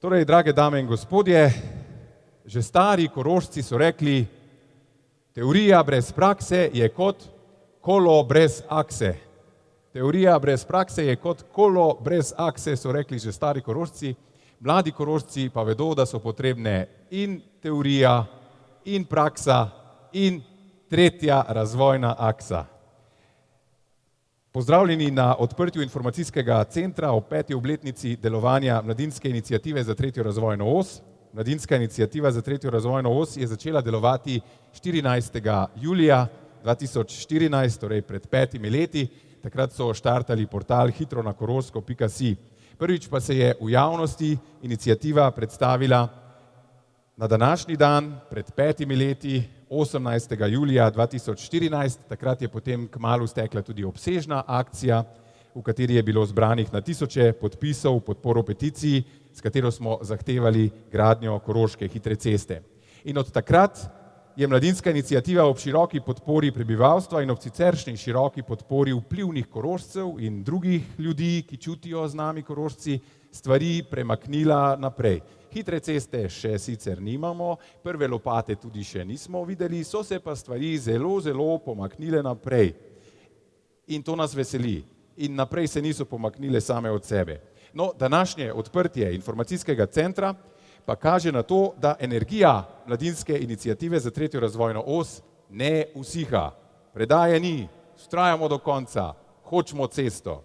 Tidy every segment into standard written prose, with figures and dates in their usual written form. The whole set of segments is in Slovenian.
Torej, drage dame in gospodje, že stari Korošci so rekli, teorija brez prakse je kot kolo brez akse. Teorija brez prakse je kot kolo brez akse, so rekli že stari Korošci. Mladi Korošci pa vedo, da so potrebne in teorija, in praksa, in tretja razvojna aksa. Pozdravljeni na odprtju informacijskega centra ob 5. obletnici delovanja Mladinske iniciative za tretjo razvojno os. Mladinska iniciativa za tretjo razvojno os je začela delovati 14. julija 2014, torej pred 5 leti. Takrat so štartali portal hitronakoroško.si. Prvič pa se je v javnosti iniciativa predstavila na današnji dan, pred 5 leti, 18. julija 2014, takrat je potem kmalu stekla tudi obsežna akcija, v kateri je bilo zbranih na tisoče podpisov v podporo peticiji, s katero smo zahtevali gradnjo koroške hitre ceste. In od takrat je Mladinska iniciativa ob široki podpori prebivalstva in ob siceršnji široki podpori vplivnih Korošcev in drugih ljudi, ki čutijo z nami Korošci, stvari premaknila naprej. Hitre ceste še sicer nimamo, prve lopate tudi še nismo videli, so se pa stvari zelo pomaknile naprej. In to nas veseli. In naprej se niso pomaknile same od sebe. No, današnje odprtje informacijskega centra pa kaže na to, da energija Mladinske iniciative za tretjo razvojno os ne usiha. Predaje ni, vztrajamo do konca, hočemo cesto.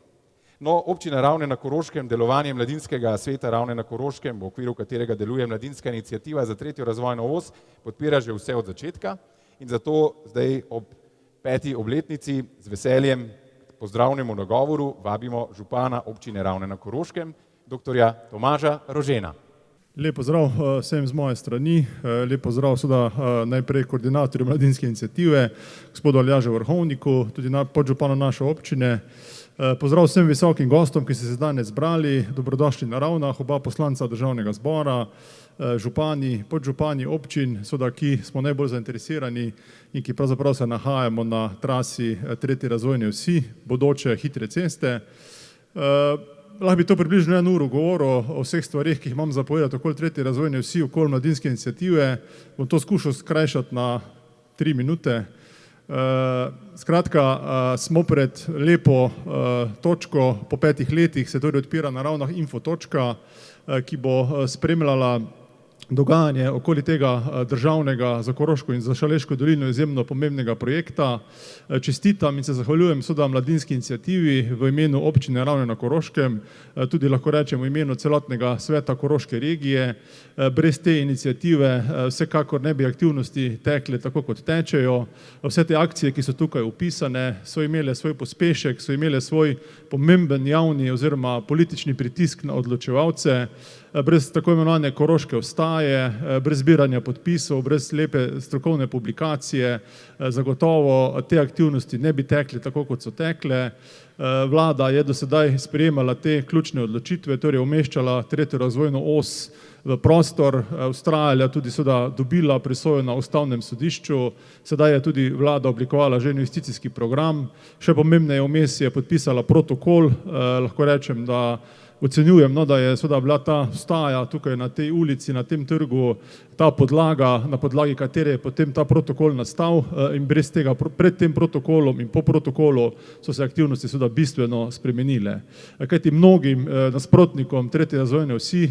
No, občina Ravne na Koroškem, delovanje Mladinskega sveta Ravne na Koroškem, v okviru katerega deluje Mladinska iniciativa za tretjo razvojno os, podpira že vse od začetka in zato zdaj ob 5. obletnici z veseljem pozdravnemu nagovoru vabimo župana občine Ravne na Koroškem, dr. Tomaža Rožena. Lep pozdrav vsem z moje strani, lep pozdrav seveda najprej koordinatorju Mladinske iniciative, gospodu Aljažu Vrhovniku, tudi podžupanu naše občine. Pozdrav vsem visokim gostom, ki ste se danes zbrali, dobrodošli na Ravnah, oba poslanca državnega zbora, župani, podžupani občin, seveda, ki smo najbolj zainteresirani in ki pravzaprav se nahajamo na trasi tretje razvojne osi, bodoče hitre ceste. Lahko bi to približno 1 uro govoril o vseh stvarih, ki jih imam zapovedati okoli tretje razvojne osi, okoli Mladinske iniciative. Bom to skušal skrajšati na 3 minute. Skratka, smo pred lepo točko, po 5 letih se torej odpira na Ravnah info točka, ki bo spremljala dogajanje okoli tega državnega za Koroško in za Šaleško dolino izjemno pomembnega projekta. Čestitam in se zahvaljujem seveda Mladinski iniciativi v imenu občine Ravne na Koroškem, tudi lahko rečem v imenu celotnega sveta Koroške regije. Brez te iniciative vsekakor ne bi aktivnosti tekle tako, kot tečejo. Vse te akcije, ki so tukaj opisane, so imele svoj pospešek, so imele svoj pomemben javni oziroma politični pritisk na odločevalce. Brez tako imenovane Koroške vstaje, brez zbiranja podpisov, brez lepe strokovne publikacije, zagotovo te aktivnosti ne bi tekle tako, kot so tekle. Vlada je do sedaj sprejemala te ključne odločitve, torej umeščala tretjo razvojno os v prostor, vztrajala tudi seveda dobila presojo na ustavnem sodišču, sedaj je tudi vlada oblikovala že investicijski program, še pomembneje vmes je podpisala protokol, lahko rečem, da ocenjujem, da je seveda bila ta vstaja tukaj na tej ulici, na tem trgu, ta podlaga, na podlagi katere je potem ta protokol nastal in brez tega, pred tem protokolom in po protokolu so se aktivnosti seveda bistveno spremenile. Kajti mnogim nasprotnikom tretje razvojne osi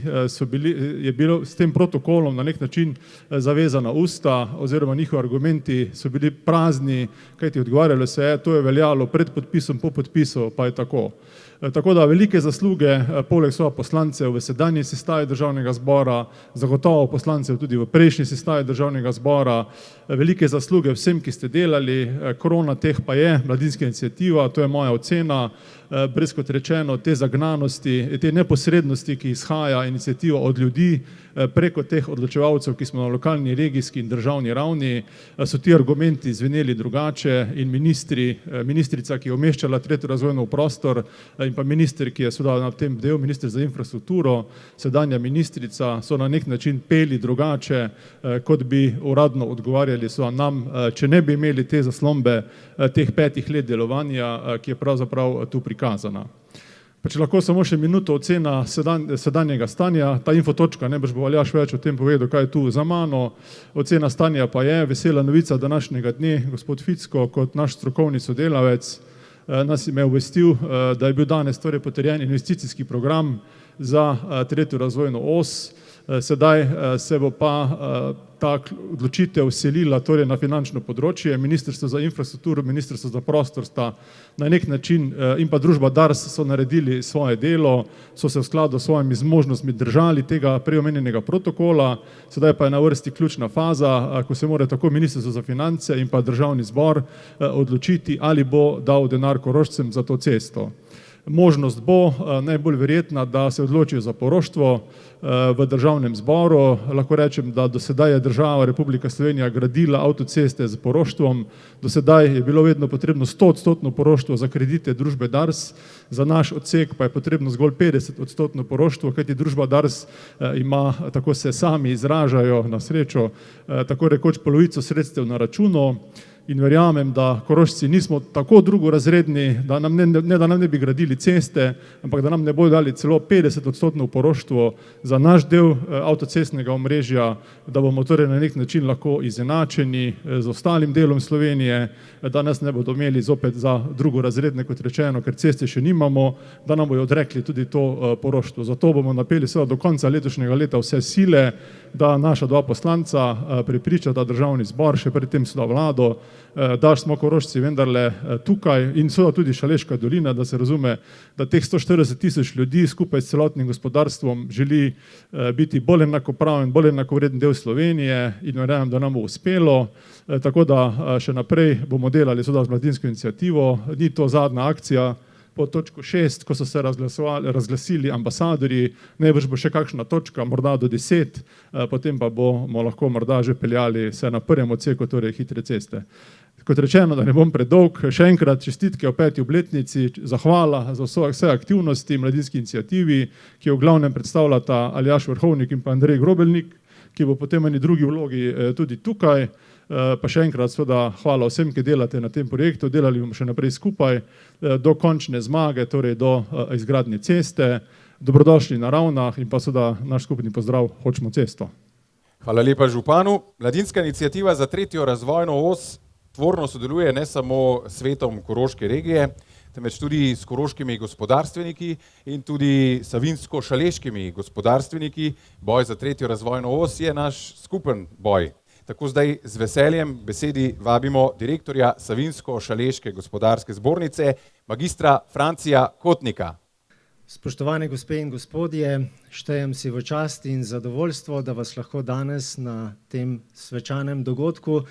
je bilo s tem protokolom na nek način zavezana usta oziroma njihovi argumenti so bili prazni, kajti odgovarjalo se je, to je veljalo pred podpisom, po podpisu pa je tako. Tako da velike zasluge, poleg svojih poslancev v sedanji sestavi državnega zbora, zagotovo poslancev tudi v prejšnji sestavi državnega zbora, velike zasluge vsem, ki ste delali, korona teh pa je Mladinska iniciativa, to je moja ocena, brez kot rečeno te zagnanosti, te neposrednosti, ki izhaja iniciativa od ljudi, preko teh odločevalcev, ki smo na lokalni, regijski in državni ravni, so ti argumenti zveneli drugače in ministrica, ki je umeščala tretjo razvojno v prostor in pa minister, ki je seveda na tem del, minister za infrastrukturo, sedanja ministrica, so na nek način peli drugače, kot bi uradno odgovarjali seveda nam, če ne bi imeli te zaslombe teh 5 let delovanja, ki je pravzaprav tu prikazana. Pa če lahko samo še minuto ocena sedanjega stanja, ta infotočka, ne boš bo Aljaž več o tem povedal, kaj je tu za mano. Ocena stanja pa je vesela novica današnjega dne, gospod Ficko, kot naš strokovni sodelavec, nas je obvestil, da je bil danes torej potrjen investicijski program za tretjo razvojno os. Sedaj se bo pa ta odločitev selila torej na finančno področje. Ministrstvo za infrastrukturo, Ministrstvo za prostor sta na nek način in pa družba Dars so naredili svoje delo, so se v skladu s svojimi zmožnostmi držali tega preomenjenega protokola. Sedaj pa je na vrsti ključna faza, ko se mora tako Ministrstvo za finance in pa Državni zbor odločiti, ali bo dal denar Korošcem za to cesto. Možnost bo najbolj verjetna, da se odločijo za poroštvo v Državnem zboru. Lahko rečem, da do sedaj je država Republika Slovenija gradila avtoceste z poroštvom. Do sedaj je bilo vedno potrebno 100% poroštvo za kredite družbe Dars, za naš odsek pa je potrebno zgolj 50% poroštvo, kajti družba Dars ima, tako se sami izražajo, na srečo, tako rekoč polovico sredstev na računu. In verjamem, da Korošci nismo tako drugorazredni, da nam ne bi gradili ceste, ampak da nam ne bodo dali celo 50% poroštvo za naš del avtocestnega omrežja, da bomo torej na nek način lahko izenačeni z ostalim delom Slovenije, da nas ne bodo imeli zopet za drugorazredne, kot rečeno, ker ceste še nimamo, da nam bodo odrekli tudi to poroštvo. Zato bomo napeli seveda do konca letošnjega leta vse sile, da naša dva poslanca prepričata Državni zbor, še predtem seveda vlado, da smo Korošci vendarle tukaj in seveda tudi Šaleška dolina, da se razume, da teh 140.000 ljudi skupaj s celotnim gospodarstvom želi biti bolj enakopraven, bolj enakovreden del Slovenije in verjamem, da nam bo uspelo. Tako da še naprej bomo delali seveda z mladinsko iniciativo. Ni to zadnja akcija. Po točko 6, ko so se razglasili ambasadorji, najbrž bo še kakšna točka, morda do 10, potem pa bomo lahko morda že peljali se na prvem odseku, torej hitre ceste. Kot rečeno, da ne bom predolg, še enkrat čestitke o 5. obletnici, zahvala za vse aktivnosti mladinski iniciativi, ki jo v glavnem predstavljata Aljaž Vrhovnik in pa Andrej Grobelnik, ki bo potem eni drugi vlogi tudi tukaj. Pa še enkrat seveda hvala vsem, ki delate na tem projektu, delali bomo še naprej skupaj do končne zmage, torej do izgradnje ceste. Dobrodošli na Ravnah in pa seveda naš skupni pozdrav, hočemo cesto. Hvala lepa županu. Mladinska iniciativa za tretjo razvojno os tvorno sodeluje ne samo s svetom Koroške regije, temveč tudi s koroškimi gospodarstveniki in tudi savinjsko-šaleškimi gospodarstveniki. Boj za tretjo razvojno os je naš skupen boj. Tako zdaj z veseljem besedi vabimo direktorja Savinjsko-šaleške gospodarske zbornice, magistra Francija Kotnika. Spoštovane gospe in gospodje, štejem si v čast in zadovoljstvo, da vas lahko danes na tem svečanem dogodku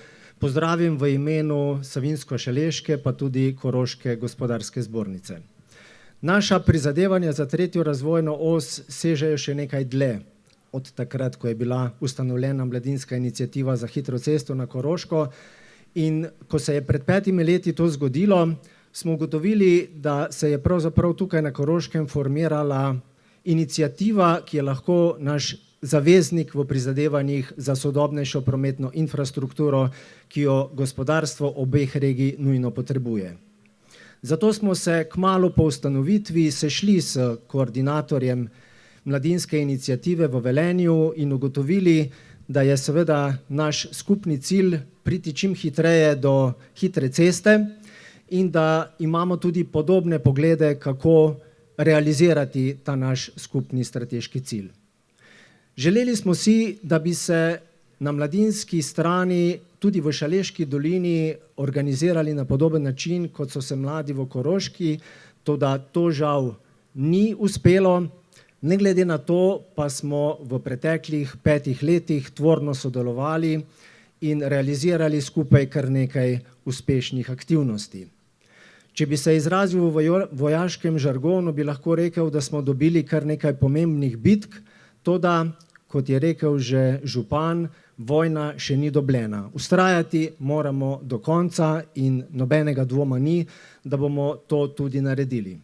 pozdravim v imenu Savinjsko-šaleške pa tudi Koroške gospodarske zbornice. Naša prizadevanja za tretjo razvojno os sežejo še nekaj dlje. Od takrat, ko je bila ustanovljena mladinska iniciativa za hitro cesto na Koroško in ko se je pred 5 leti to zgodilo, smo ugotovili, da se je pravzaprav tukaj na Koroškem formirala iniciativa, ki je lahko naš zaveznik v prizadevanjih za sodobnejšo prometno infrastrukturo, ki jo gospodarstvo obeh regij nujno potrebuje. Zato smo se kmalu po ustanovitvi sešli s koordinatorjem mladinske iniciative v Velenju in ugotovili, da je seveda naš skupni cilj priti čim hitreje do hitre ceste in da imamo tudi podobne poglede, kako realizirati ta naš skupni strateški cilj. Želeli smo si, da bi se na mladinski strani tudi v Šaleški dolini organizirali na podoben način, kot so se mladi v Koroški, toda to žal ni uspelo. Ne glede na to pa smo v preteklih 5 letih tvorno sodelovali in realizirali skupaj kar nekaj uspešnih aktivnosti. Če bi se izrazil v vojaškem žargonu, bi lahko rekel, da smo dobili kar nekaj pomembnih bitk, toda, kot je rekel že župan, vojna še ni dobljena. Vztrajati moramo do konca in nobenega dvoma ni, da bomo to tudi naredili.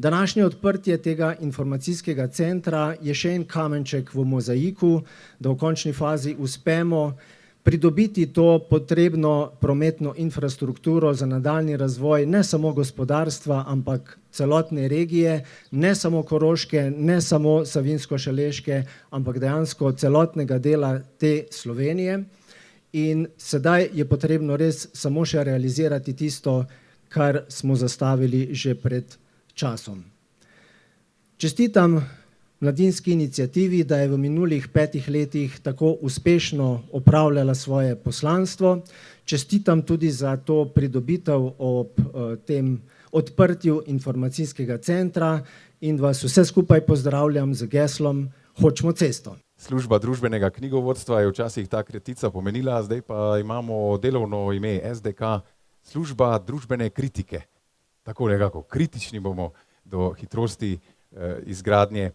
Današnje odprtje tega informacijskega centra je še en kamenček v mozaiku, da v končni fazi uspemo pridobiti to potrebno prometno infrastrukturo za nadaljni razvoj ne samo gospodarstva, ampak celotne regije, ne samo Koroške, ne samo Savinjsko-Šaleške, ampak dejansko celotnega dela te Slovenije. In sedaj je potrebno res samo še realizirati tisto, kar smo zastavili že pred časom. Čestitam Mladinski iniciativi, da je v minulih 5 letih tako uspešno opravljala svoje poslanstvo. Čestitam tudi za to pridobitev ob tem odprtju informacijskega centra in vas vse skupaj pozdravljam z geslom Hočemo cesto. Služba družbenega knjigovodstva je včasih ta kratica pomenila, zdaj pa imamo delovno ime SDK, služba družbene kritike. Tako nekako kritični bomo do hitrosti izgradnje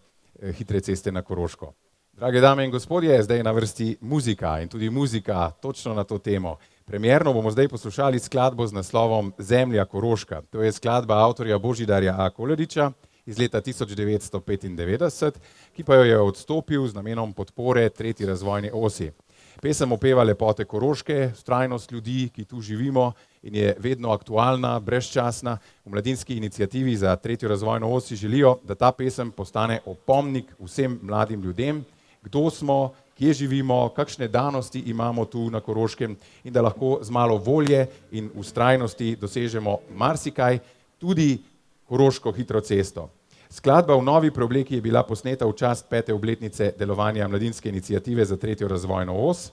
hitre ceste na Koroško. Drage dame in gospodje, zdaj je na vrsti muzika in tudi muzika točno na to temo. Premierno bomo zdaj poslušali skladbo z naslovom Zemlja Koroška. To je skladba avtorja Božidarja A. Kolariča iz leta 1995, ki pa jo je odstopil z namenom podpore 3. razvojni osi. Pesem opeva lepote Koroške, vztrajnost ljudi, ki tu živimo in je vedno aktualna, brezčasna. V Mladinski iniciativi za 3. razvojno os si želijo, da ta pesem postane opomnik vsem mladim ljudem, kdo smo, kje živimo, kakšne danosti imamo tu na Koroškem in da lahko z malo volje in vztrajnosti dosežemo marsikaj, tudi Koroško hitro cesto. Skladba v novi preobleki je bila posneta v čast 5. obletnice delovanja Mladinske iniciative za 3. razvojno os.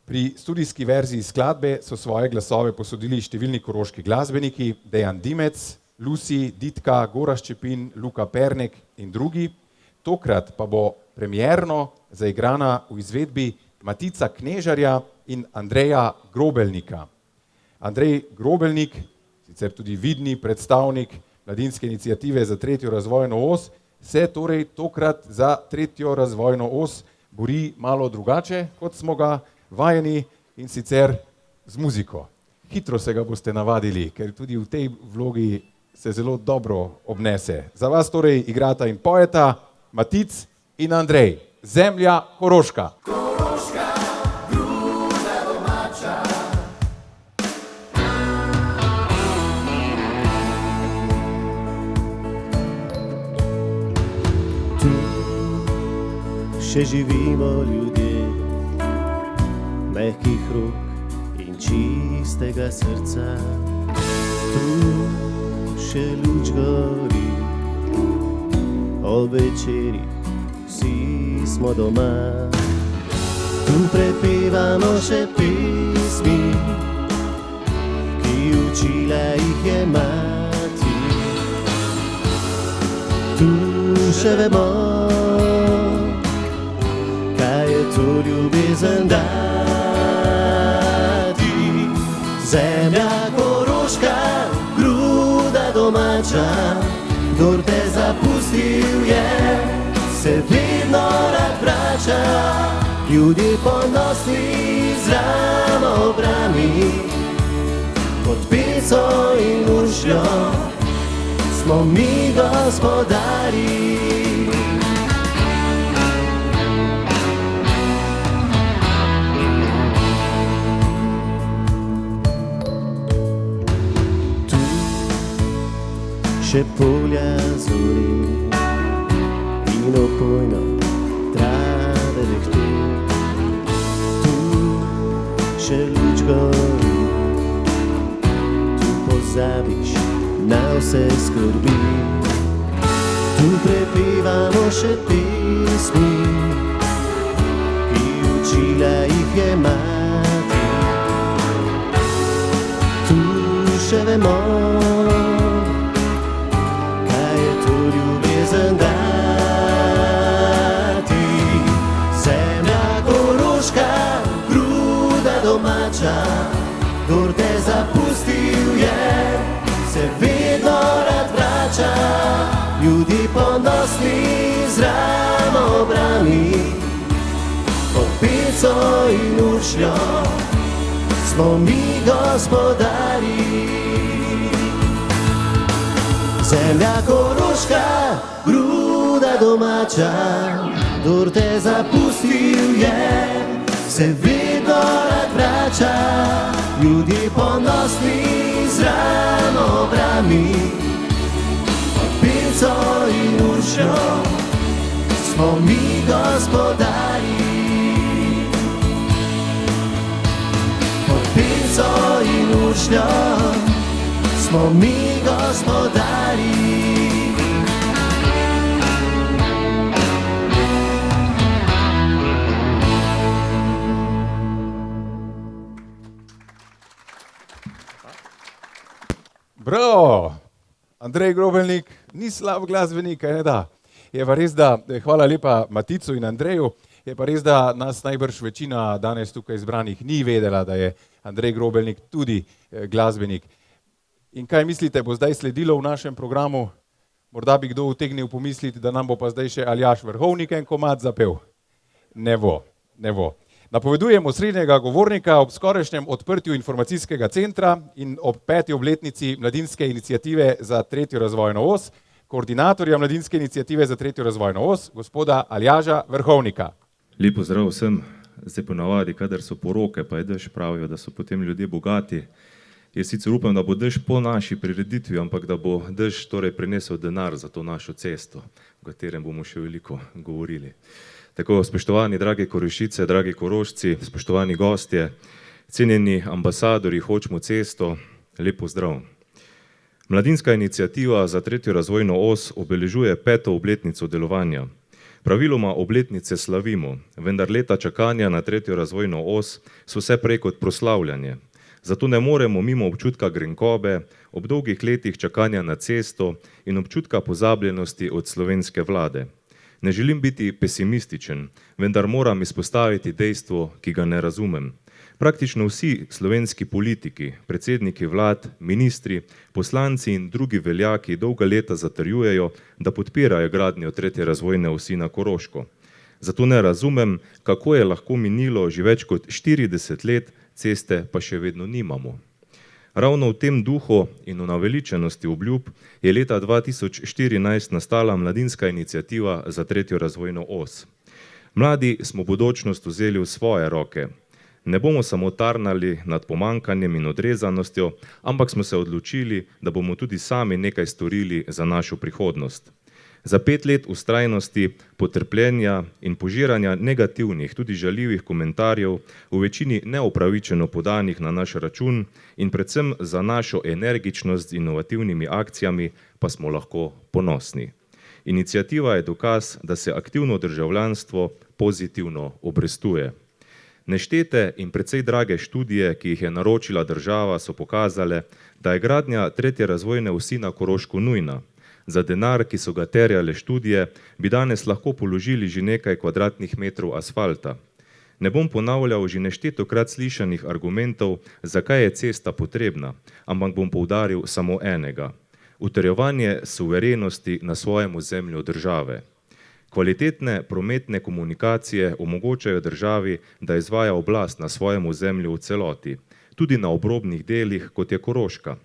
Pri studijski verziji skladbe so svoje glasove posodili številni koroški glasbeniki, Dejan Dimec, Lucy, Ditka, Gorazd Čepin, Luka Pernek in drugi. Tokrat pa bo premierno zaigrana v izvedbi Matica Knežarja in Andreja Grobelnika. Andrej Grobelnik, sicer tudi vidni predstavnik Mladinske iniciative za 3. razvojno os, se torej tokrat za 3. razvojno os bori malo drugače, kot smo ga vajeni, in sicer z muziko. Hitro se ga boste navadili, ker tudi v tej vlogi se zelo dobro obnese. Za vas torej igrata in poeta Matic in Andrej. Zemlja Koroška. Še živimo ljudje, mehkih rok in čistega srca. Tu še luč gori, ob večerih vsi smo doma. Tu prepevamo še pesmi, ki učila jih je mati. Tu še vemo, to ljubezen dati. Zemlja Koroška, gruda domača, kdor te zapustil je, se vedno rad vrača. Ljudje ponosni z ramo obrani, pod peco in ušljo smo mi gospodari. Še polja zori in opojno trave dehti. Tu še luč gori, tu pozabiš na vse skrbi. Tu prepevamo še pesmi, ki učila jih je mati. Tu še vemo, dati. Zemlja Koroška, gruda domača, kdor te zapustil je, se vedno rad vrača. Ljudje ponosni z ramo obrani, pod peco in ušljo smo mi gospodari. Zemlja Koroška, gruda domača, kdor te zapustil zapustil je, se vedno rad vrača, ljudje ponosni z ramo brami. Pod Pinco in Uršljo smo mi gospodari. Pod Pinco in Uršljo smo mi gospodari. Bravo! Andrej Grobelnik ni slab glasbenik, ne da. Je pa res, da, hvala lepa Maticu in Andreju, je pa res, da nas najbrž večina danes tukaj izbranih ni vedela, da je Andrej Grobelnik tudi glasbenik. In kaj mislite, bo zdaj sledilo v našem programu? Morda bi kdo utegnil pomisliti, da nam bo pa zdaj še Aljaž Vrhovnik en komad zapel. Ne bo, ne bo. Napovedujemo srednjega govornika ob skorajšnjem odprtju informacijskega centra in ob 5. obletnici Mladinske iniciative za 3. razvojno os, koordinatorja Mladinske iniciative za 3. razvojno os, gospoda Aljaža Vrhovnika. Lep pozdrav vsem. Zdaj ponavadi, kadar so poroke, pa je dež, pravijo, da so potem ljudje bogati. Jaz sicer upam, da bo dež po naši prireditvi, ampak da bo dež torej prinesel denar za to našo cesto, o katerem bomo še veliko govorili. Tako, spoštovani dragi Korošice, dragi Korošci, spoštovani gostje, cenjeni ambasadori Hočemo cesto, lep pozdrav. Mladinska iniciativa za 3. razvojno os obeležuje 5. obletnico delovanja. Praviloma obletnice slavimo, vendar leta čakanja na 3. razvojno os so vse prej kot proslavljanje. Zato ne moremo mimo občutka grenkobe, ob dolgih letih čakanja na cesto in občutka pozabljenosti od slovenske vlade. Ne želim biti pesimističen, vendar moram izpostaviti dejstvo, ki ga ne razumem. Praktično vsi slovenski politiki, predsedniki vlad, ministri, poslanci in drugi veljaki dolga leta zatrjujejo, da podpirajo gradnjo 3. razvojne osi na Koroško. Zato ne razumem, kako je lahko minilo že več kot 40 let, ceste pa še vedno nimamo. Ravno v tem duhu in v naveličenosti obljub je leta 2014 nastala Mladinska iniciativa za 3. razvojno os. Mladi smo bodočnost vzeli v svoje roke. Ne bomo samo tarnali nad pomankanjem in odrezanostjo, ampak smo se odločili, da bomo tudi sami nekaj storili za našo prihodnost. Za 5 let vztrajnosti, potrpljenja in požiranja negativnih, tudi žaljivih komentarjev, v večini neupravičeno podanih na naš račun in predvsem za našo energičnost z inovativnimi akcijami, pa smo lahko ponosni. Iniciativa je dokaz, da se aktivno državljanstvo pozitivno obrestuje. Neštete in precej drage študije, ki jih je naročila država, so pokazale, da je gradnja 3. razvojne osi na Koroško nujna. Za denar, ki so ga terjale študije, bi danes lahko položili že nekaj kvadratnih metrov asfalta. Ne bom ponavljal že neštetokrat slišanih argumentov, zakaj je cesta potrebna, ampak bom poudaril samo enega. Utrjevanje suverenosti na svojem ozemlju države. Kvalitetne prometne komunikacije omogočajo državi, da izvaja oblast na svojem ozemlju v celoti, tudi na obrobnih delih, kot je Koroška.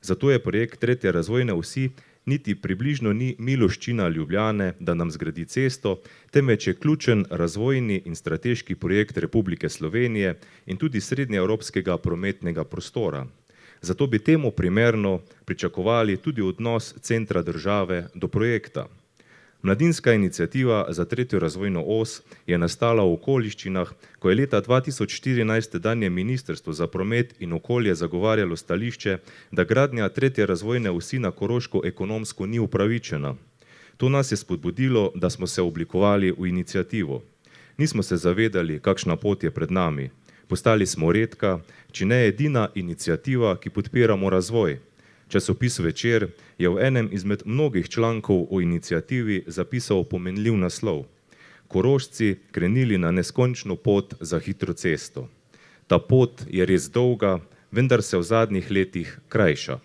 Zato je projekt 3. razvojne osi niti približno ni miloščina Ljubljane, da nam zgradi cesto, temveč je ključen razvojni in strateški projekt Republike Slovenije in tudi srednjeevropskega prometnega prostora. Zato bi temu primerno pričakovali tudi odnos centra države do projekta. Mladinska iniciativa za 3. razvojno os je nastala v okoliščinah, ko je leta 2014 tedanje Ministrstvo za promet in okolje zagovarjalo stališče, da gradnja 3. razvojne osi na Koroško ekonomsko ni upravičena. To nas je spodbudilo, da smo se oblikovali v iniciativo. Nismo se zavedali, kakšna pot je pred nami. Postali smo redka, če ne edina iniciativa, ki podpiramo razvoj. Časopis Večer je v enem izmed mnogih člankov o iniciativi zapisal pomenljiv naslov: Korošci krenili na neskončno pot za hitro cesto. Ta pot je res dolga, vendar se v zadnjih letih krajša.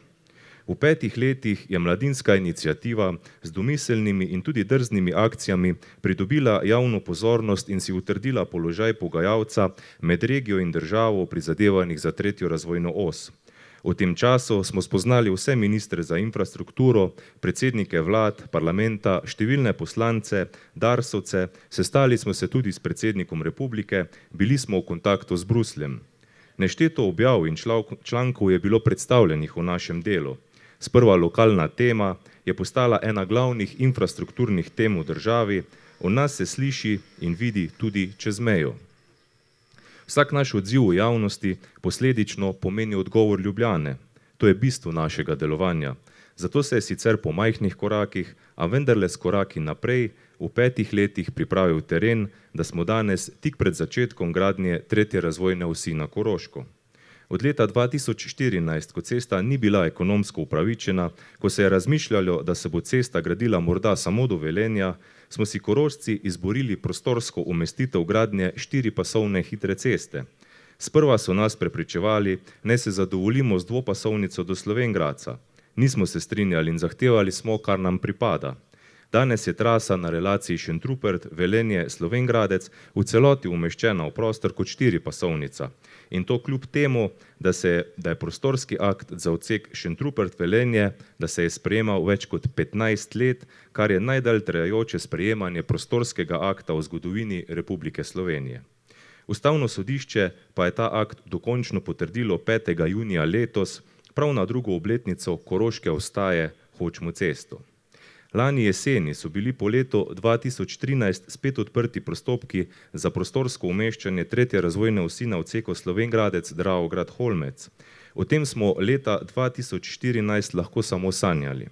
V 5 letih je Mladinska iniciativa z domiselnimi in tudi drznimi akcijami pridobila javno pozornost in si utrdila položaj pogajalca med regijo in državo prizadevanih za 3. razvojno os. V tem času smo spoznali vse ministre za infrastrukturo, predsednike vlad, parlamenta, številne poslance, darsovce, sestali smo se tudi s predsednikom republike, bili smo v kontaktu z Brusljem. Nešteto objav in člankov je bilo predstavljenih v našem delu. Sprva lokalna tema je postala ena glavnih infrastrukturnih tem v državi, o nas se sliši in vidi tudi čez mejo. Vsak naš odziv v javnosti posledično pomeni odgovor Ljubljane. To je bistvo našega delovanja. Zato se je sicer po majhnih korakih, a vendarle s koraki naprej, v 5 letih pripravil teren, da smo danes tik pred začetkom gradnje 3. razvojne osi na Koroško. Od leta 2014, ko cesta ni bila ekonomsko upravičena, ko se je razmišljalo, da se bo cesta gradila morda samo do Velenja, smo si Korošci izborili prostorsko umestitev gradnje 4-pasovne hitre ceste. Sprva so nas prepričevali, naj se zadovoljimo z 2-pasovnico do Slovenj Gradca. Nismo se strinjali in zahtevali smo, kar nam pripada. Danes je trasa na relaciji Šentrupert, Velenje, Slovenj Gradec v celoti umeščena v prostor kot 4-pasovnica. In to kljub temu, da je prostorski akt za odsek Šentrupert-Velenje, da se je sprejemal več kot 15 let, kar je najdalj trajajoče sprejemanje prostorskega akta v zgodovini Republike Slovenije. Ustavno sodišče pa je ta akt dokončno potrdilo 5. junija letos, prav na 2. obletnico Koroške vstaje Hočemo cesto. Lani jeseni so bili po letu 2013 spet odprti postopki za prostorsko umeščanje 3. razvojne osi na odseku Slovenj Gradec, Dravograd, Holmec. O tem smo leta 2014 lahko samo sanjali.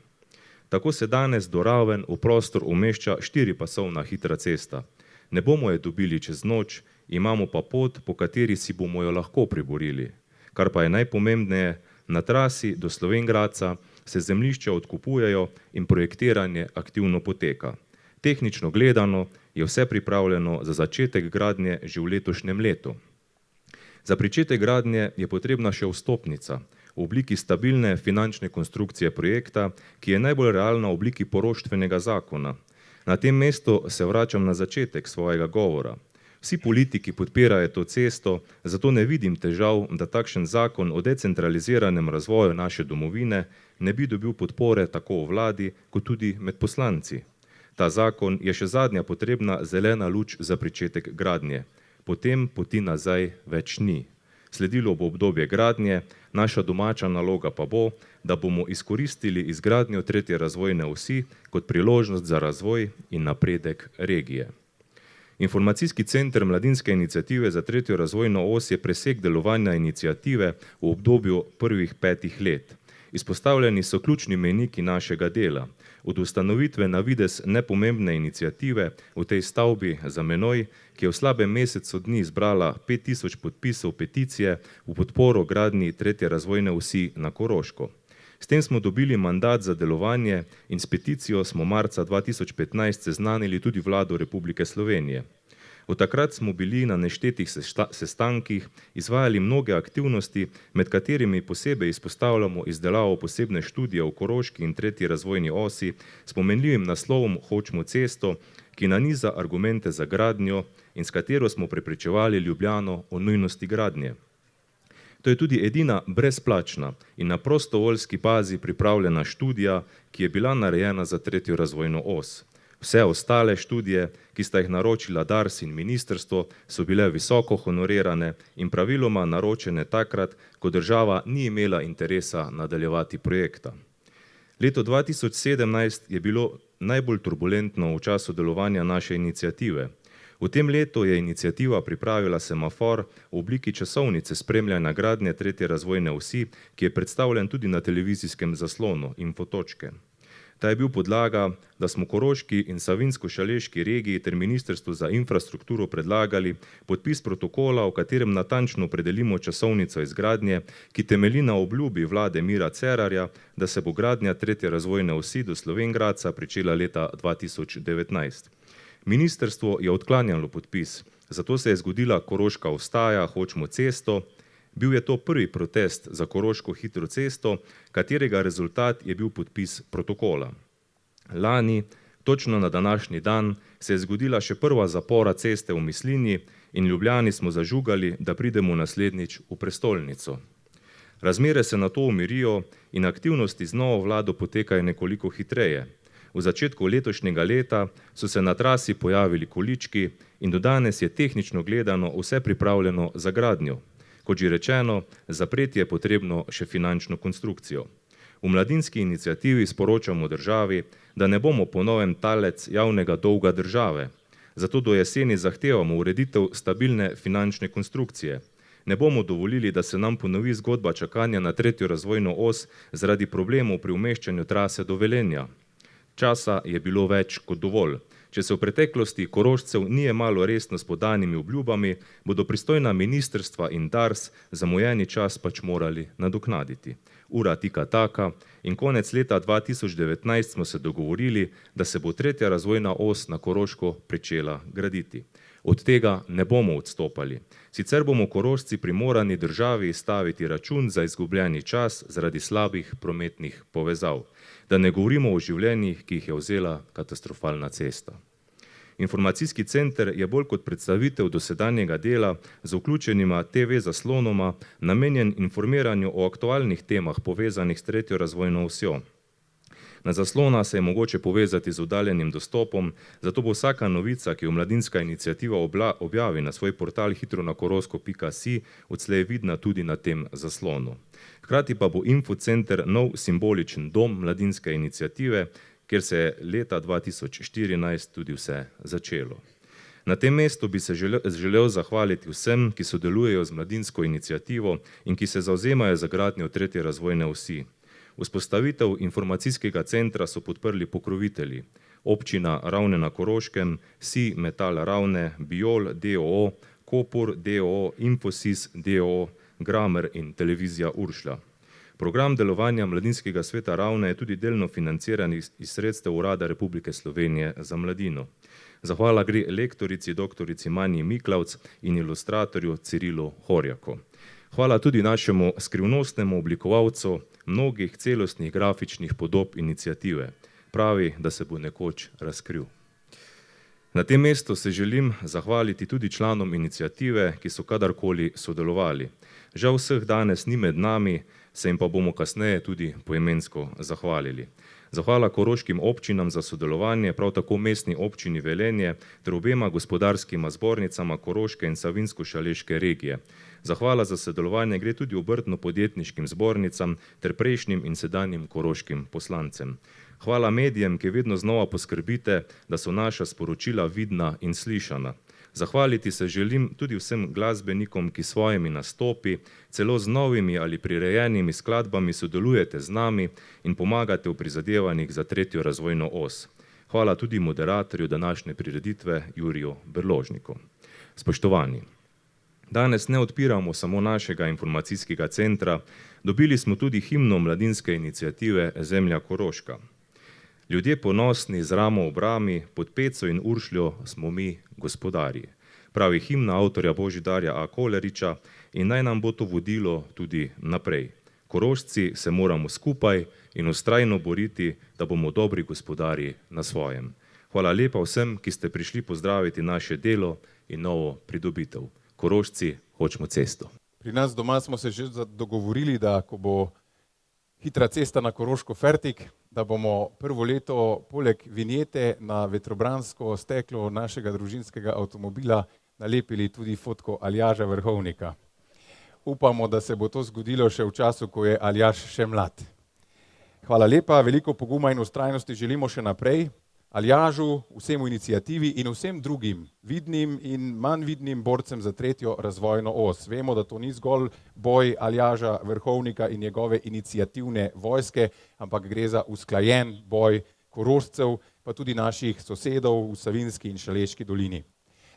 Tako se danes do Raven v prostor umešča 4-pasovna hitra cesta. Ne bomo je dobili čez noč, imamo pa pot, po kateri si bomo jo lahko priborili. Kar pa je najpomembneje, na trasi do Slovenj Gradca se zemljišča odkupujejo in projektiranje aktivno poteka. Tehnično gledano je vse pripravljeno za začetek gradnje že v letošnjem letu. Za pričetek gradnje je potrebna še vstopnica v obliki stabilne finančne konstrukcije projekta, ki je najbolj realna v obliki poroštvenega zakona. Na tem mestu se vračam na začetek svojega govora. Vsi politiki podpirajo to cesto, zato ne vidim težav, da takšen zakon o decentraliziranem razvoju naše domovine ne bi dobil podpore tako v vladi, kot tudi med poslanci. Ta zakon je še zadnja potrebna zelena luč za pričetek gradnje. Potem poti nazaj več ni. Sledilo bo obdobje gradnje, naša domača naloga pa bo, da bomo izkoristili izgradnjo 3. razvojne osi kot priložnost za razvoj in napredek regije. Informacijski center Mladinske iniciative za 3. razvojno os je presek delovanja iniciative v obdobju prvih 5 let. Izpostavljeni so ključni mejniki našega dela. Od ustanovitve na videz nepomembne iniciative v tej stavbi za menoj, ki je v slabem mesecu dni zbrala 5000 podpisov peticije v podporo gradnji 3. razvojne osi na Koroško. S tem smo dobili mandat za delovanje in s peticijo smo marca 2015 seznanili tudi vlado Republike Slovenije. Od takrat smo bili na neštetih sestankih, izvajali mnoge aktivnosti, med katerimi posebej izpostavljamo izdelavo posebne študije o Koroški in 3. razvojni osi s pomenljivim naslovom Hočemo cesto, ki naniza argumente za gradnjo in s katero smo prepričevali Ljubljano o nujnosti gradnje. To je tudi edina brezplačna in na prostovoljski bazi pripravljena študija, ki je bila narejena za 3. razvojno os. Vse ostale študije, ki sta jih naročila Dars in ministrstvo, so bile visoko honorirane in praviloma naročene takrat, ko država ni imela interesa nadaljevati projekta. Leto 2017 je bilo najbolj turbulentno v času delovanja naše iniciative. V tem letu je iniciativa pripravila semafor v obliki časovnice spremljanja gradnje 3. razvojne osi, ki je predstavljen tudi na televizijskem zaslonu Infotočke. Ta je bil podlaga, da smo Koroški in Savinjsko-Šaleški regiji ter Ministrstvu za infrastrukturo predlagali podpis protokola, v katerem natančno opredelimo časovnico izgradnje, ki temelji na obljubi vlade Mira Cerarja, da se bo gradnja 3. razvojne osi do Slovenj Gradca pričela leta 2019. Ministrstvo je odklanjalo podpis, zato se je zgodila Koroška vstaja, Hočemo cesto. Bil je to prvi protest za Koroško hitro cesto, katerega rezultat je bil podpis protokola. Lani, točno na današnji dan, se je zgodila še prva zapora ceste v Mislinji in Ljubljani smo zažugali, da pridemo naslednjič v prestolnico. Razmere se na to umirijo in aktivnosti z novo vlado potekajo nekoliko hitreje. V začetku letošnjega leta so se na trasi pojavili količki in do danes je tehnično gledano vse pripravljeno za gradnjo. Kot že rečeno, zapreti je potrebno še finančno konstrukcijo. V Mladinski iniciativi sporočamo državi, da ne bomo po novem talec javnega dolga države. Zato do jeseni zahtevamo ureditev stabilne finančne konstrukcije. Ne bomo dovolili, da se nam ponovi zgodba čakanja na 3. razvojno os zaradi problemov pri umeščanju trase do Velenja. Časa je bilo več kot dovolj. Če se v preteklosti Korošcev ni jemalo resno s podanimi obljubami, bodo pristojna ministrstva in Dars zamujeni čas pač morali nadoknaditi. Ura tika taka in konec leta 2019 smo se dogovorili, da se bo 3. razvojna os na Koroško pričela graditi. Od tega ne bomo odstopali. Sicer bomo Korošci primorani državi izstaviti račun za izgubljeni čas zaradi slabih prometnih povezav. Da ne govorimo o življenjih, ki jih je vzela katastrofalna cesta. Informacijski center je bolj kot predstavitev dosedanjega dela z vključenima TV zaslonoma namenjen informiranju o aktualnih temah povezanih s 3. razvojno osjo. Na zaslona se je mogoče povezati z oddaljenim dostopom, zato bo vsaka novica, ki jo Mladinska iniciativa objavi na svoj portal hitronakoroško.si, odslej vidna tudi na tem zaslonu. Hkrati pa bo infocenter nov simboličen dom Mladinske iniciative, kjer se je leta 2014 tudi vse začelo. Na tem mestu bi se želel zahvaliti vsem, ki sodelujejo z Mladinsko iniciativo in ki se zavzemajo za gradnjo 3. razvojne osi. Vzpostavitev informacijskega centra so podprli pokrovitelji, občina Ravne na Koroškem, SI Metal Ravne, Biol d.o.o., Kopur d.o.o., Infosys d.o.o., Gramer in televizija Uršlja. Program delovanja Mladinskega sveta Ravne je tudi delno financiran iz sredstev Urada Republike Slovenije za mladino. Zahvala gre lektorici doktorici Manji Miklavc in ilustratorju Cirilu Horjaku. Hvala tudi našemu skrivnostnemu oblikovalcu mnogih celostnih grafičnih podob iniciative. Pravi, da se bo nekoč razkril. Na tem mestu se želim zahvaliti tudi članom iniciative, ki so kadarkoli sodelovali. Žal vseh danes ni med nami, se jim pa bomo kasneje tudi poimensko zahvalili. Zahvala koroškim občinam za sodelovanje, prav tako mestni občini Velenje ter obema gospodarskima zbornicama Koroške in Savinjsko-Šaleške regije. Zahvala za sodelovanje gre tudi obrtno-podjetniškim zbornicam ter prejšnjim in sedanjim koroškim poslancem. Hvala medijem, ki vedno znova poskrbite, da so naša sporočila vidna in slišana. Zahvaliti se želim tudi vsem glasbenikom, ki svojimi nastopi, celo z novimi ali prirejenimi skladbami sodelujete z nami in pomagate v prizadevanjih za 3. razvojno os. Hvala tudi moderatorju današnje prireditve Juriju Berložniku. Spoštovani, danes ne odpiramo samo našega informacijskega centra, dobili smo tudi himno Mladinske iniciative Zemlja Koroška. Ljudje ponosni z ramo ob rami, pod Peco in Uršljo smo mi gospodarji. Pravi himna avtorja Božidarja A. Koleriča in naj nam bo to vodilo tudi naprej. Korošci se moramo skupaj in vztrajno boriti, da bomo dobri gospodarji na svojem. Hvala lepa vsem, ki ste prišli pozdraviti naše delo in novo pridobitev. Korošci, hočemo cesto. Pri nas doma smo se že dogovorili, da ko bo hitra cesta na Koroško fertik, da bomo prvo leto poleg vinjete na vetrobransko steklo našega družinskega avtomobila nalepili tudi fotko Aljaža Vrhovnika. Upamo, da se bo to zgodilo še v času, ko je Aljaž še mlad. Hvala lepa, veliko poguma in vztrajnosti želimo še naprej. Aljažu, vsemu iniciativi in vsem drugim vidnim in manj vidnim borcem za 3. razvojno os. Vemo, da to ni zgolj boj Aljaža Vrhovnika in njegove iniciativne vojske, ampak gre za usklajen boj Korošcev, pa tudi naših sosedov v Savinjski in Šaleški dolini.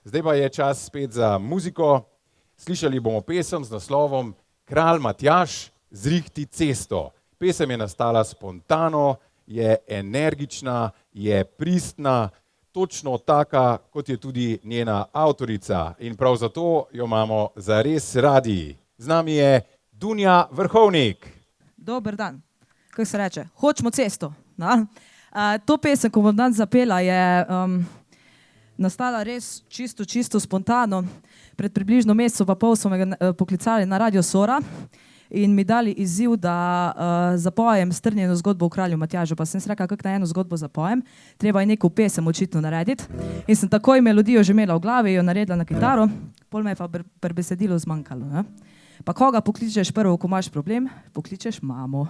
Zdaj pa je čas spet za muziko. Slišali bomo pesem z naslovom Kralj Matjaž, zrihti cesto. Pesem je nastala spontano, je energična, je pristna, točno taka, kot je tudi njena avtorica. In prav zato jo imamo zares radi. Z nami je Dunja Vrhovnik. Dober dan. Kako se reče? Hočemo cesto. Na? To pesem, ko bom danes zapela, je nastala res čisto spontano. Pred približno mesecem pa pol so me poklicali na Radio Sora in mi dali izziv, da zapojem strnjeno zgodbo o kralju Matjažu. Pa sem si rekla, kako na eno zgodbo zapojem, treba je neko pesem očitno narediti. In sem takoj melodijo že imela v glavi, jo naredila na kitaro, pol me je pa pri besedilu zmanjkalo. Ne? Pa koga pokličeš prvo, ko imaš problem? Pokličeš mamo.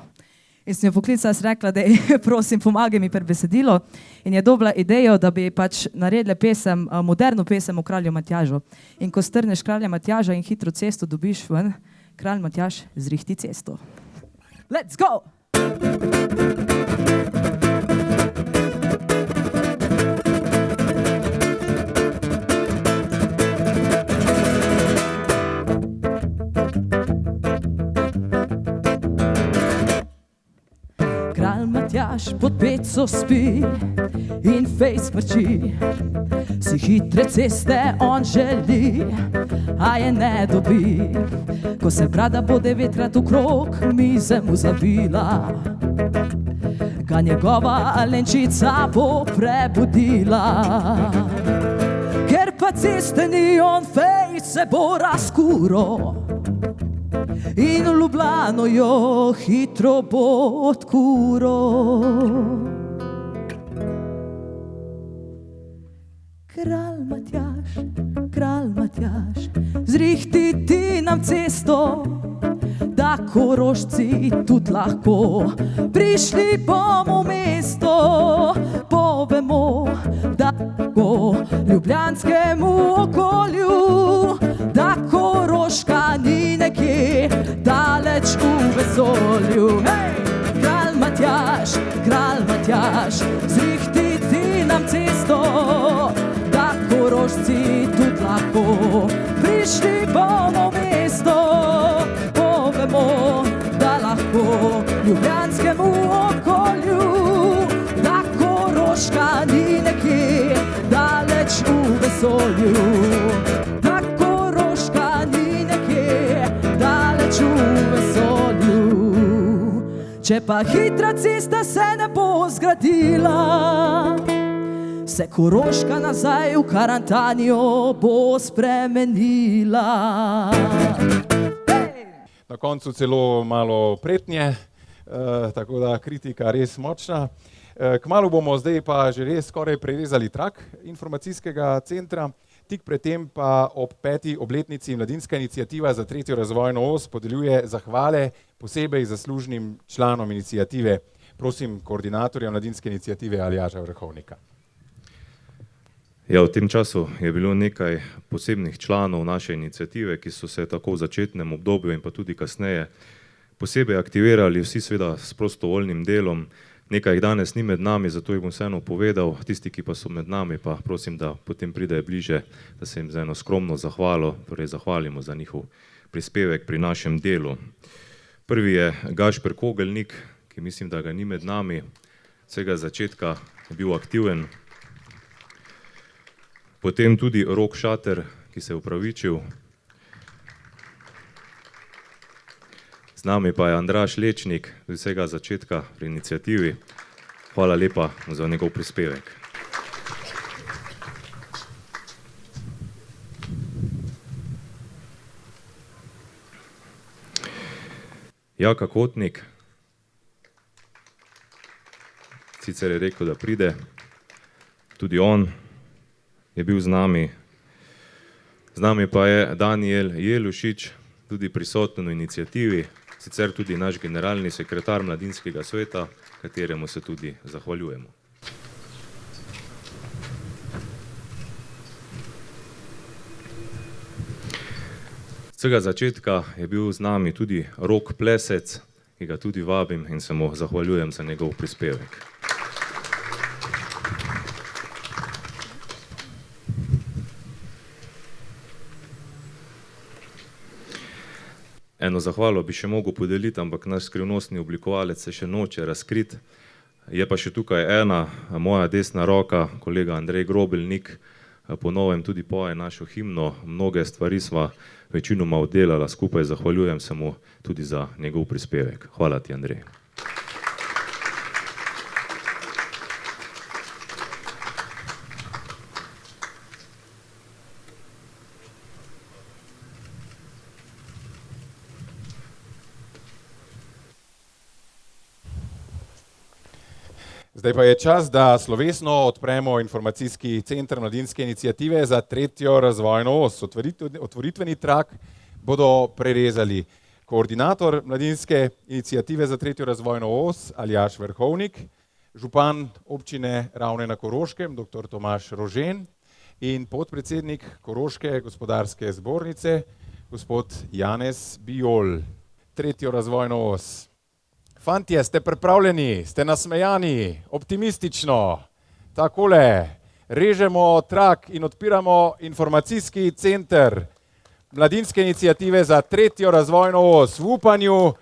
In sem jo poklicala, sem rekla, da prosim, pomagaj mi pri besedilu. In je dobila idejo, da bi pač naredila pesem, moderno pesem o kralju Matjažu. In ko strneš kralja Matjaža in hitro cesto dobiš ven, kralj Matjaž zrihti cesto. Let's go! Kralj Matjaž pod peco spi in fejs mrči. Si hitre ceste on želi, a je ne dobi. Ko se brada bo 9krat okrog mize mu zavila, ga njegova lenčica bo prebudila. Ker pa ceste ni on fejs se bo razkuro in v Ljubljano jo hitro bo odkuro. Kralj Matjaž, zrihti ti nam cesto, da Korošci tudi lahko prišli bomo v mesto. Povemo, da ko ljubljanskemu okolju, da Koroška ni nekje daleč v vesolju. Hej! Kralj Matjaž, zrihti ti nam cesto, da Korošci tudi lahko prišli bomo v mesto. Povemo, da lahko ljubljanskemu okolju, da Koroška ni nekje daleč v vesolju. Da Koroška ni nekje daleč v vesolju. Če pa hitra cesta se ne bo zgradila, se Koroška nazaj v Karantanjo bo spremenila. Na koncu celo malo pretnje, tako da kritika res močna. Kmalu bomo zdaj pa že res skoraj prerezali trak informacijskega centra. Tik predtem pa ob 5. obletnici Mladinska iniciativa za 3. razvojno os podeljuje zahvale posebej zaslužnim članom iniciative. Prosim koordinatorja Mladinske iniciative Aljaža Vrhovnika. Ja, v tem času je bilo nekaj posebnih članov naše iniciative, ki so se tako v začetnem obdobju in pa tudi kasneje posebej aktivirali, vsi seveda s prostovoljnim delom. Nekaj jih danes ni med nami, zato jih bom vseeno povedal. Tisti, ki pa so med nami, pa prosim, da potem pridejo bliže, da se jim za eno skromno zahvalo, torej zahvalimo za njihov prispevek pri našem delu. Prvi je Gašper Kogelnik, ki mislim, da ga ni med nami, vsega začetka je bil aktiven. Potem tudi Rok Šater, ki se je upravičil. Z nami pa je Andraž Lečnik, z vsega začetka pri iniciativi. Hvala lepa za njegov prispevek. Jaka Kotnik, sicer je rekel, da pride, tudi on je bil z nami. Z nami pa je Danijel Jelušič, tudi prisoten v iniciativi, sicer tudi naš generalni sekretar Mladinskega sveta, kateremu se tudi zahvaljujemo. Z vsega začetka je bil z nami tudi Rok Plesec, ki ga tudi vabim in se mu zahvaljujem za njegov prispevek. Eno zahvalo bi še mogel podeliti, ampak naš skrivnostni oblikovalec se še noče razkriti. Je pa še tukaj ena, moja desna roka, kolega Andrej Grobelnik, po novem tudi poje našo himno. Mnoge stvari sva večinoma oddelala skupaj, zahvaljujem se mu tudi za njegov prispevek. Hvala ti, Andrej. Zdaj pa je čas, da slovesno odpremo informacijski center Mladinske iniciative za 3. razvojno os. Otvoritveni trak bodo prerezali koordinator Mladinske iniciative za 3. razvojno os Aljaž Vrhovnik, župan občine Ravne na Koroškem, dr. Tomaž Rožen in podpredsednik Koroške gospodarske zbornice, gospod Janez Bijol. 3. razvojno os. Fantje, ste pripravljeni, ste nasmejani, optimistično. Takole, režemo trak in odpiramo informacijski center Mladinske iniciative za 3. razvojno os v upanju,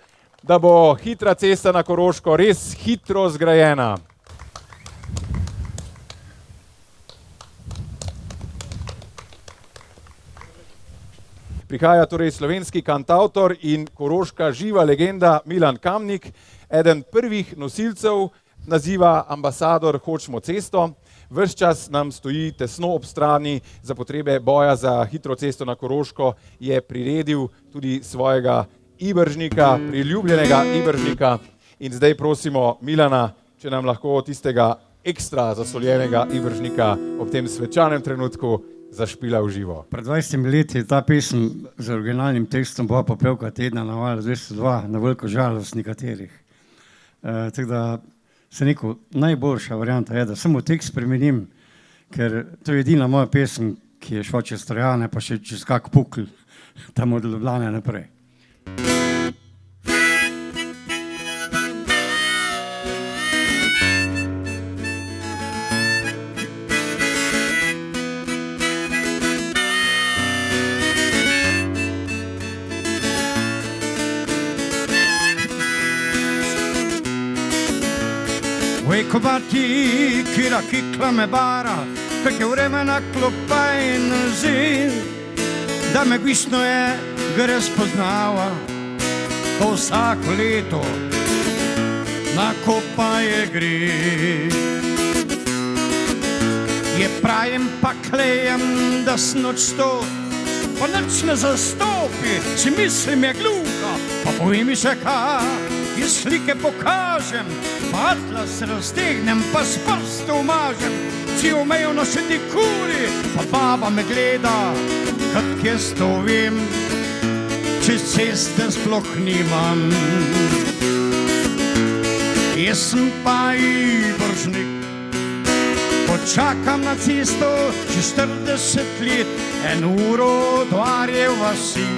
da bo hitra cesta na Koroško res hitro zgrajena. Prihaja torej slovenski kantavtor in koroška živa legenda Milan Kamnik, eden prvih nosilcev naziva ambasador Hočmo cesto. Ves čas nam stoji tesno ob strani za potrebe boja za hitro cesto na Koroško, je priredil tudi svojega Ibržnika, priljubljenega Ibržnika. In zdaj prosimo Milana, če nam lahko tistega ekstra zasoljenega Ibržnika ob tem svečanem trenutku zašpila v živo. Pred 20 leti ta pesem z originalnim tekstom bila popevka tedna na Valu 202, na veliko žalost nekaterih. Tako da se neko najboljša varianta je, da samo tekst spremenim, ker to je edina moja pesem, ki je šla čez Trojane, pa še čez kak pukl, tam od Ljubljane naprej. Vejkovati, kira kikla me bara, kak je vremena klopa in zim, da me višno je gre spoznava, ko vsako leto na kopaje gre. Je pravim pa klejem, da snoč to, pa nič ne zastopi, si mislim je gluha, pa povej mi še kaj. Iz slike pokažem, pa atlas raztegnem, pa s prstov mažem, si omejeno še ti kuri, pa baba me gleda, kak jaz to vem, če ceste sploh nimam. Jaz sem pa Ibržnik, počakam na cesto že 40 let, 1 uro do Arje vasi.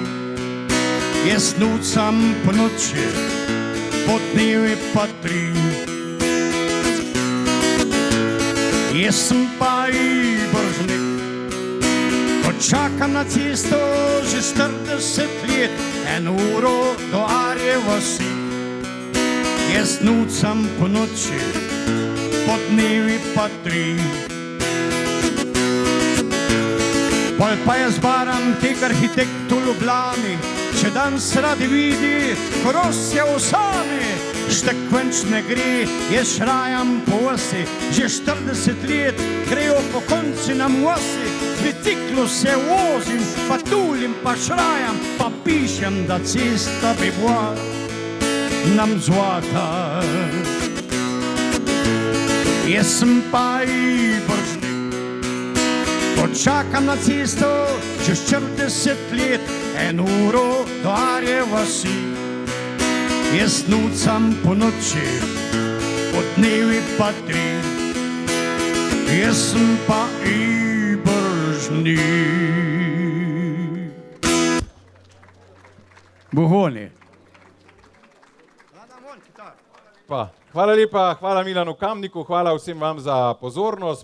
Jaz nucam po noči, po dnevi pa 3. Jaz sem pa Ibržnik, ko čakam na cesto že 40 let, 1 uro do Arje vasi. Jaz nucam po noči, po dnevi pa 3. Pol pa jaz baram teh arhitektov v Ljubljani, če danes radi vidi Korosja v sami, štekvenč ne gre, jaz šrajam po osi, že 40 let grejo po konci nam osi, biciklu se vozim, pa tulim, pa šrajam, pa pišem, da cesta bi bila nam zlata. Jaz sem pa Ibržnik, počakam na cesto že 40 let, 1 uro do Arje vasi. Jaz nucam po noči, po dnevi pa 3. Jaz sem pa Ibržnik. Bohoni. Hvala lepa, hvala Milanu Kamniku, hvala vsem vam za pozornost.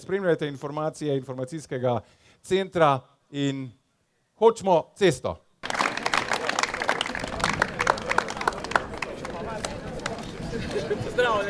Spremljajte informacije informacijskega centra in Hočmo cesto. Zdravo.